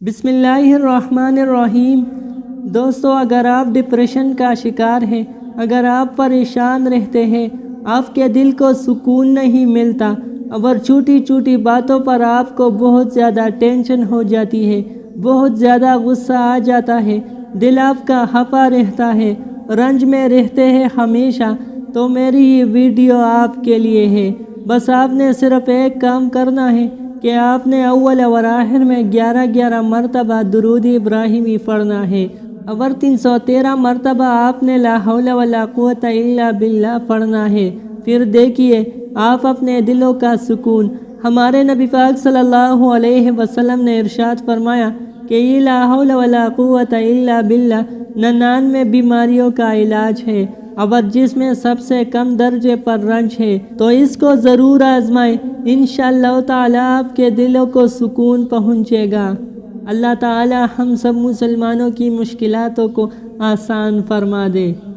बिस्मिल्लाहिर्रहमानिर्रहीम। दोस्तों, अगर आप डिप्रेशन का शिकार हैं, अगर आप परेशान रहते हैं, आपके दिल को सुकून नहीं मिलता और छोटी छोटी बातों पर आपको बहुत ज़्यादा टेंशन हो जाती है, बहुत ज़्यादा गुस्सा आ जाता है, दिल आपका हँपा रहता है, रंज में रहते हैं हमेशा, तो मेरी ये वीडियो आपके लिए है। बस आपने सिर्फ एक काम करना है कि आपने अव्वल और आखिर में 11 मरतबा दुरूद इब्राहिमी पढ़ना है और 313 मरतबा आपने ला हौल वला कुव्वत इल्ला बिल्लाह पढ़ना है। फिर देखिए आप अपने दिलों का सुकून। हमारे नबी पाक सल्लल्लाहु अलैहि वसल्लम ने इरशाद फरमाया कि ये ला हौल वला कुव्वत इल्ला बिल्लाह 99 बीमारियों का इलाज है और जिसमें सबसे कम दर्जे पर रंज है, तो इसको ज़रूर आजमाएं। इंशाअल्लाह ताला आपके दिलों को सुकून पहुँचेगा। अल्लाह ताला हम सब मुसलमानों की मुश्किलातों को आसान फरमा दे।